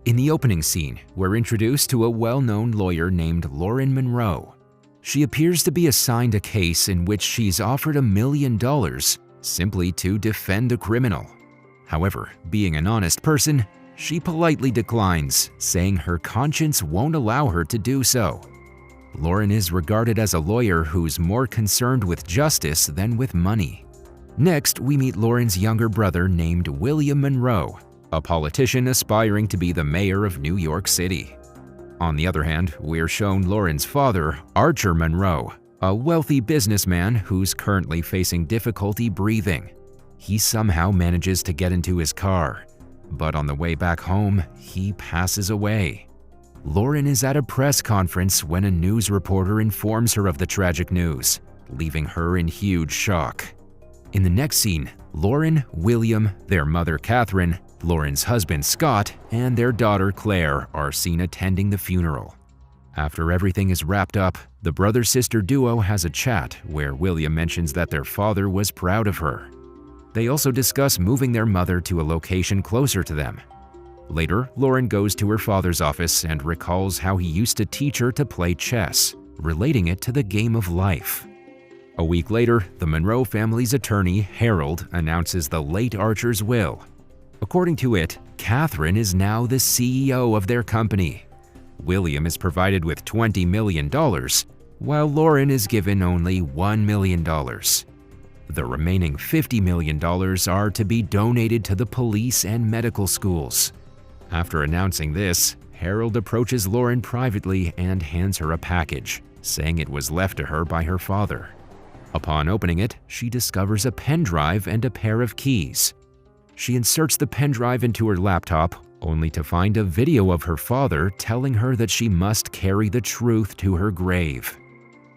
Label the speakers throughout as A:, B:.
A: In the opening scene, we're introduced to a well-known lawyer named Lauren Monroe. She appears to be assigned a case in which she's offered $1 million simply to defend a criminal. However, being an honest person, she politely declines, saying her conscience won't allow her to do so. Lauren is regarded as a lawyer who's more concerned with justice than with money. Next, we meet Lauren's younger brother named William Monroe, a politician aspiring to be the mayor of New York City. On the other hand, we're shown Lauren's father, Archer Monroe, a wealthy businessman who's currently facing difficulty breathing. He somehow manages to get into his car, but on the way back home, he passes away. Lauren is at a press conference when a news reporter informs her of the tragic news, leaving her in huge shock. In the next scene, Lauren, William, their mother Catherine, Lauren's husband Scott, and their daughter Claire are seen attending the funeral. After everything is wrapped up, the brother-sister duo has a chat where William mentions that their father was proud of her. They also discuss moving their mother to a location closer to them. Later, Lauren goes to her father's office and recalls how he used to teach her to play chess, relating it to the game of life. A week later, the Monroe family's attorney, Harold, announces the late Archer's will. According to it, Catherine is now the CEO of their company. William is provided with $20 million, while Lauren is given only $1 million. The remaining $50 million are to be donated to the police and medical schools. After announcing this, Harold approaches Lauren privately and hands her a package, saying it was left to her by her father. Upon opening it, she discovers a pen drive and a pair of keys. She inserts the pen drive into her laptop, only to find a video of her father telling her that she must carry the truth to her grave.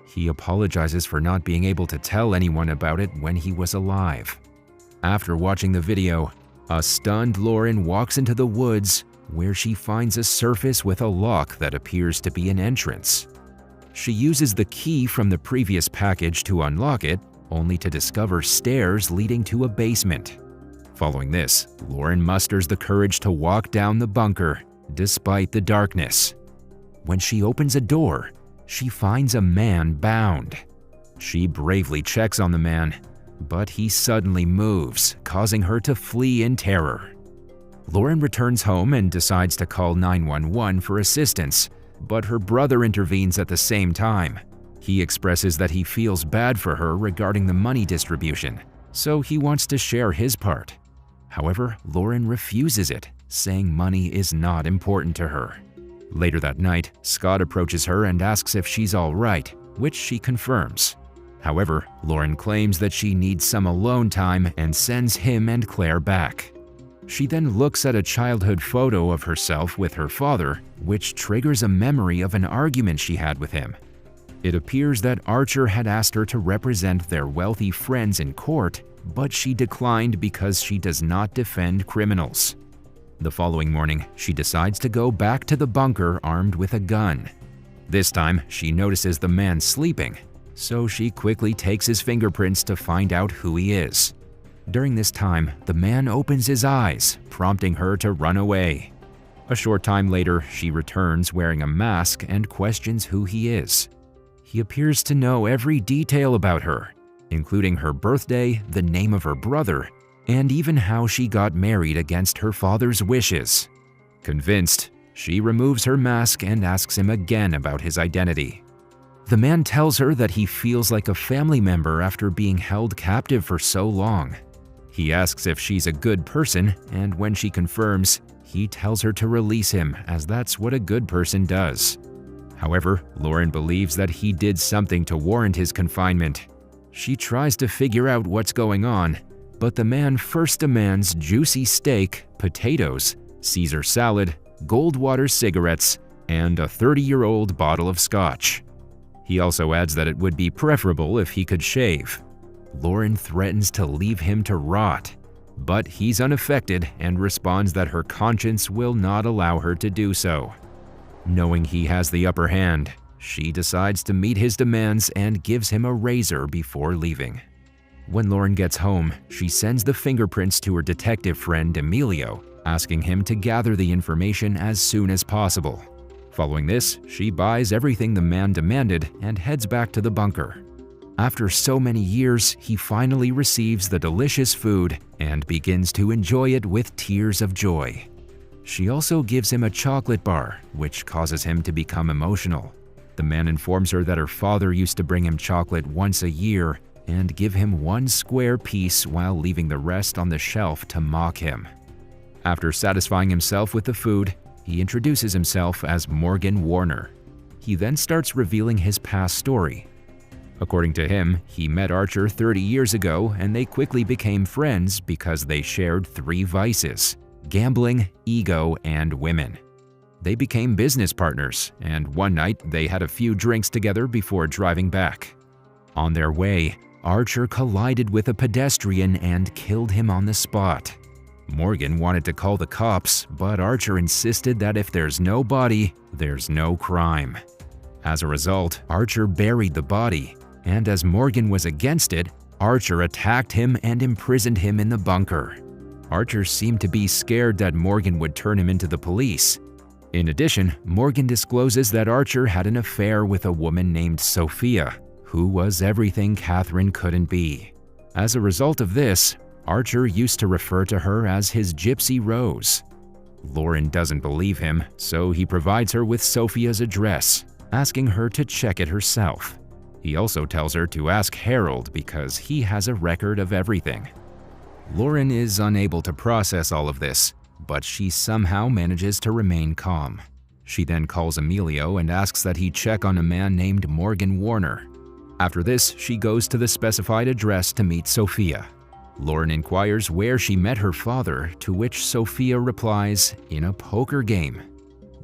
A: He apologizes for not being able to tell anyone about it when he was alive. After watching the video, a stunned Lauren walks into the woods where she finds a surface with a lock that appears to be an entrance. She uses the key from the previous package to unlock it, only to discover stairs leading to a basement. Following this, Lauren musters the courage to walk down the bunker, despite the darkness. When she opens a door, she finds a man bound. She bravely checks on the man, but he suddenly moves, causing her to flee in terror. Lauren returns home and decides to call 911 for assistance, but her brother intervenes at the same time. He expresses that he feels bad for her regarding the money distribution, so he wants to share his part. However, Lauren refuses it, saying money is not important to her. Later that night, Scott approaches her and asks if she's all right, which she confirms. However, Lauren claims that she needs some alone time and sends him and Claire back. She then looks at a childhood photo of herself with her father, which triggers a memory of an argument she had with him. It appears that Archer had asked her to represent their wealthy friends in court, but she declined because she does not defend criminals. The following morning, she decides to go back to the bunker armed with a gun. This time, she notices the man sleeping, so she quickly takes his fingerprints to find out who he is. During this time, the man opens his eyes, prompting her to run away. A short time later, she returns wearing a mask and questions who he is. He appears to know every detail about her, including her birthday, the name of her brother, and even how she got married against her father's wishes. Convinced, she removes her mask and asks him again about his identity. The man tells her that he feels like a family member after being held captive for so long. He asks if she's a good person, and when she confirms, he tells her to release him, as that's what a good person does. However, Lauren believes that he did something to warrant his confinement. She tries to figure out what's going on, but the man first demands juicy steak, potatoes, Caesar salad, Goldwater cigarettes, and a 30-year-old bottle of scotch. He also adds that it would be preferable if he could shave. Lauren threatens to leave him to rot, but he's unaffected and responds that her conscience will not allow her to do so. Knowing he has the upper hand, she decides to meet his demands and gives him a razor before leaving. When Lauren gets home, she sends the fingerprints to her detective friend Emilio, asking him to gather the information as soon as possible. Following this, she buys everything the man demanded and heads back to the bunker. After so many years, he finally receives the delicious food and begins to enjoy it with tears of joy. She also gives him a chocolate bar, which causes him to become emotional. The man informs her that her father used to bring him chocolate once a year and give him one square piece while leaving the rest on the shelf to mock him. After satisfying himself with the food, he introduces himself as Morgan Warner. He then starts revealing his past story. According to him, he met Archer 30 years ago and they quickly became friends because they shared 3 vices: gambling, ego, and women. They became business partners, and one night they had a few drinks together before driving back. On their way, Archer collided with a pedestrian and killed him on the spot. Morgan wanted to call the cops, but Archer insisted that if there's no body, there's no crime. As a result, Archer buried the body, and as Morgan was against it, Archer attacked him and imprisoned him in the bunker. Archer seemed to be scared that Morgan would turn him into the police. In addition, Morgan discloses that Archer had an affair with a woman named Sophia, who was everything Catherine couldn't be. As a result of this, Archer used to refer to her as his Gypsy Rose. Lauren doesn't believe him, so he provides her with Sophia's address, asking her to check it herself. He also tells her to ask Harold because he has a record of everything. Lauren is unable to process all of this, but she somehow manages to remain calm. She then calls Emilio and asks that he check on a man named Morgan Warner. After this, she goes to the specified address to meet Sophia. Lauren inquires where she met her father, to which Sophia replies, "In a poker game."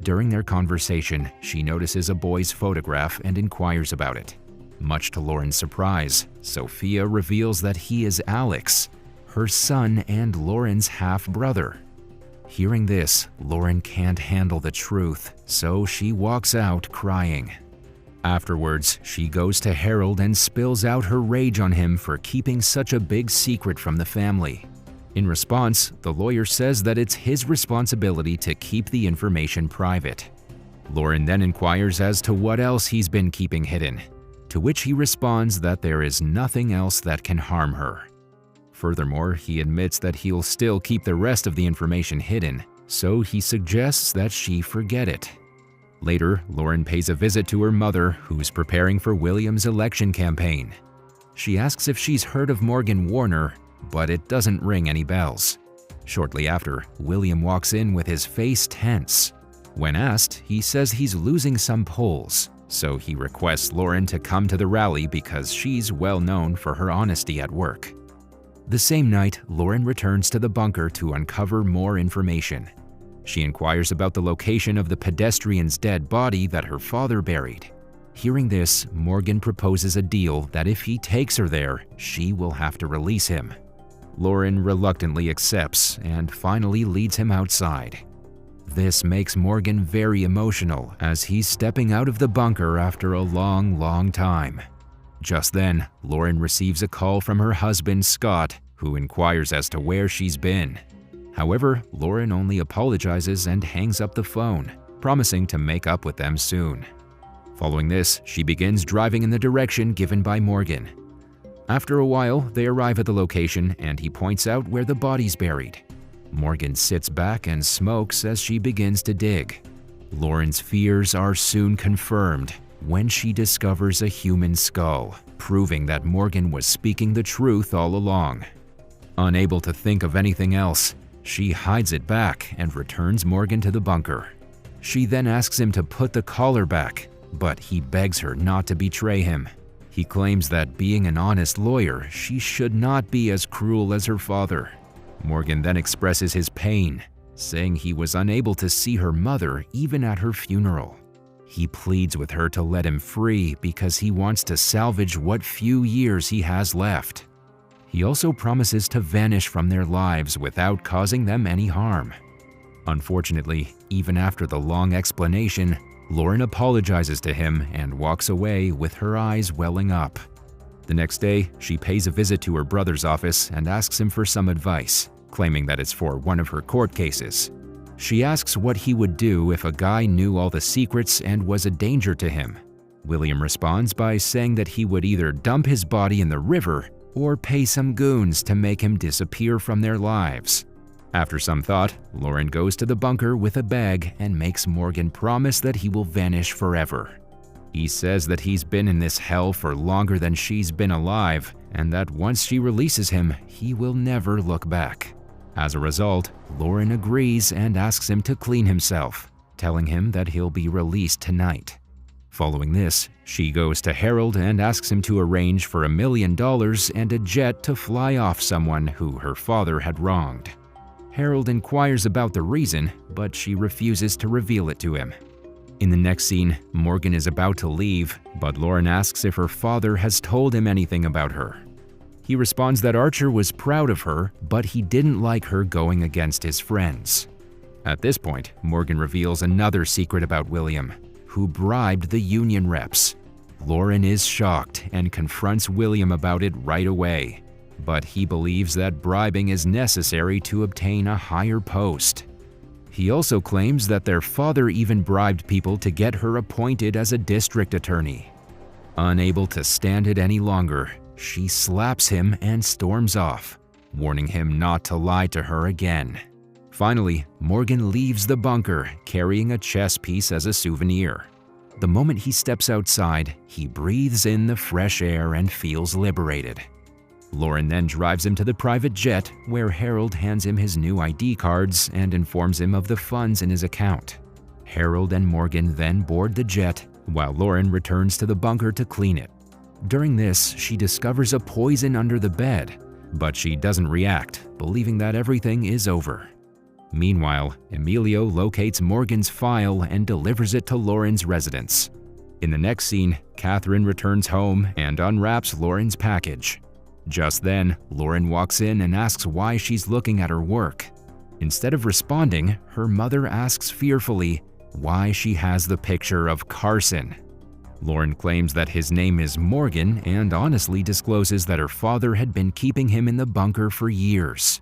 A: During their conversation, she notices a boy's photograph and inquires about it. Much to Lauren's surprise, Sophia reveals that he is Alex, her son and Lauren's half-brother. Hearing this, Lauren can't handle the truth, so she walks out crying. Afterwards, she goes to Harold and spills out her rage on him for keeping such a big secret from the family. In response, the lawyer says that it's his responsibility to keep the information private. Lauren then inquires as to what else he's been keeping hidden, to which he responds that there is nothing else that can harm her. Furthermore, he admits that he'll still keep the rest of the information hidden, so he suggests that she forget it. Later, Lauren pays a visit to her mother, who's preparing for William's election campaign. She asks if she's heard of Morgan Warner, but it doesn't ring any bells. Shortly after, William walks in with his face tense. When asked, he says he's losing some polls, so he requests Lauren to come to the rally because she's well known for her honesty at work. The same night, Lauren returns to the bunker to uncover more information. She inquires about the location of the pedestrian's dead body that her father buried. Hearing this, Morgan proposes a deal that if he takes her there, she will have to release him. Lauren reluctantly accepts and finally leads him outside. This makes Morgan very emotional as he's stepping out of the bunker after a long time. Just then, Lauren receives a call from her husband, Scott, who inquires as to where she's been. However, Lauren only apologizes and hangs up the phone, promising to make up with them soon. Following this, she begins driving in the direction given by Morgan. After a while, they arrive at the location and he points out where the body's buried. Morgan sits back and smokes as she begins to dig. Lauren's fears are soon confirmed when she discovers a human skull, proving that Morgan was speaking the truth all along. Unable to think of anything else, she hides it back and returns Morgan to the bunker. She then asks him to put the collar back, but he begs her not to betray him. He claims that being an honest lawyer, she should not be as cruel as her father. Morgan then expresses his pain, saying he was unable to see her mother even at her funeral. He pleads with her to let him free because he wants to salvage what few years he has left. He also promises to vanish from their lives without causing them any harm. Unfortunately, even after the long explanation, Lauren apologizes to him and walks away with her eyes welling up. The next day, she pays a visit to her brother's office and asks him for some advice. claiming that it's for one of her court cases. She asks what he would do if a guy knew all the secrets and was a danger to him. William responds by saying that he would either dump his body in the river or pay some goons to make him disappear from their lives. After some thought, Lauren goes to the bunker with a bag and makes Morgan promise that he will vanish forever. He says that he's been in this hell for longer than she's been alive, and that once she releases him, he will never look back. As a result, Lauren agrees and asks him to clean himself, telling him that he'll be released tonight. Following this, she goes to Harold and asks him to arrange for $1 million and a jet to fly off someone who her father had wronged. Harold inquires about the reason, but she refuses to reveal it to him. In the next scene, Morgan is about to leave, but Lauren asks if her father has told him anything about her. He responds that Archer was proud of her, but he didn't like her going against his friends. At this point, Morgan reveals another secret about William, who bribed the union reps. Lauren is shocked and confronts William about it right away, but he believes that bribing is necessary to obtain a higher post. He also claims that their father even bribed people to get her appointed as a district attorney. Unable to stand it any longer, she slaps him and storms off, warning him not to lie to her again. Finally, Morgan leaves the bunker carrying a chess piece as a souvenir. The moment he steps outside, he breathes in the fresh air and feels liberated. Lauren then drives him to the private jet, where Harold hands him his new ID cards and informs him of the funds in his account. Harold and Morgan then board the jet, while Lauren returns to the bunker to clean it. During this, she discovers a poison under the bed, but she doesn't react, believing that everything is over. Meanwhile, Emilio locates Morgan's file and delivers it to Lauren's residence. In the next scene, Catherine returns home and unwraps Lauren's package. Just then, Lauren walks in and asks why she's looking at her work. Instead of responding, her mother asks fearfully why she has the picture of Carson. Lauren claims that his name is Morgan and honestly discloses that her father had been keeping him in the bunker for years.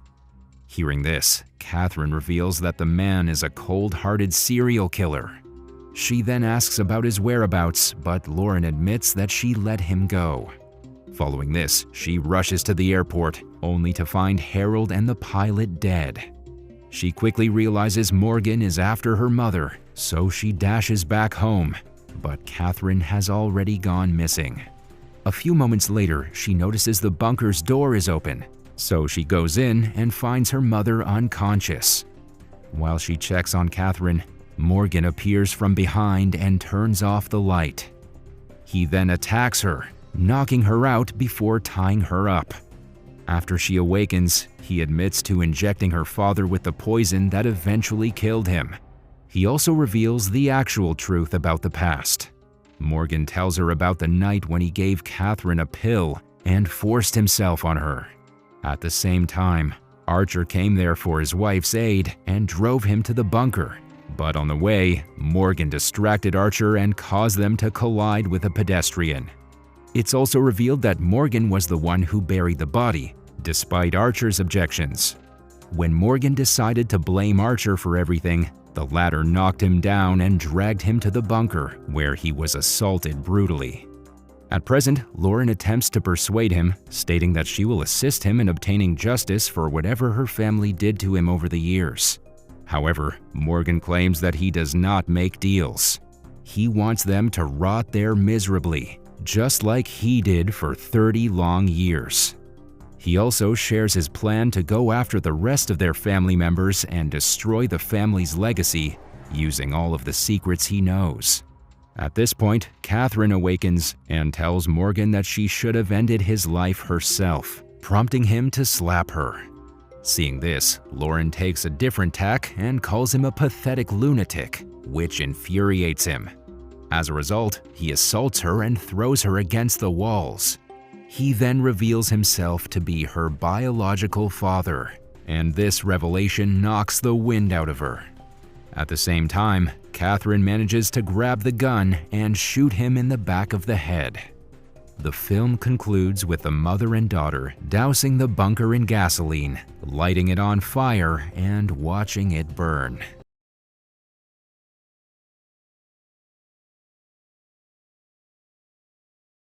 A: Hearing this, Catherine reveals that the man is a cold-hearted serial killer. She then asks about his whereabouts, but Lauren admits that she let him go. Following this, she rushes to the airport, only to find Harold and the pilot dead. She quickly realizes Morgan is after her mother, so she dashes back home, but Catherine has already gone missing. A few moments later, she notices the bunker's door is open, so she goes in and finds her mother unconscious. While she checks on Catherine, Morgan appears from behind and turns off the light. He then attacks her, knocking her out before tying her up. After she awakens, he admits to injecting her father with the poison that eventually killed him. He also reveals the actual truth about the past. Morgan tells her about the night when he gave Catherine a pill and forced himself on her. At the same time, Archer came there for his wife's aid and drove him to the bunker. But on the way, Morgan distracted Archer and caused them to collide with a pedestrian. It's also revealed that Morgan was the one who buried the body, despite Archer's objections. When Morgan decided to blame Archer for everything, the latter knocked him down and dragged him to the bunker, where he was assaulted brutally. At present, Lauren attempts to persuade him, stating that she will assist him in obtaining justice for whatever her family did to him over the years. However, Morgan claims that he does not make deals. He wants them to rot there miserably, just like he did for 30 long years. He also shares his plan to go after the rest of their family members and destroy the family's legacy using all of the secrets he knows. At this point, Catherine awakens and tells Morgan that she should have ended his life herself, prompting him to slap her. Seeing this, Lauren takes a different tack and calls him a pathetic lunatic, which infuriates him. As a result, he assaults her and throws her against the walls. He then reveals himself to be her biological father, and this revelation knocks the wind out of her. At the same time, Catherine manages to grab the gun and shoot him in the back of the head. The film concludes with the mother and daughter dousing the bunker in gasoline, lighting it on fire, and watching it burn.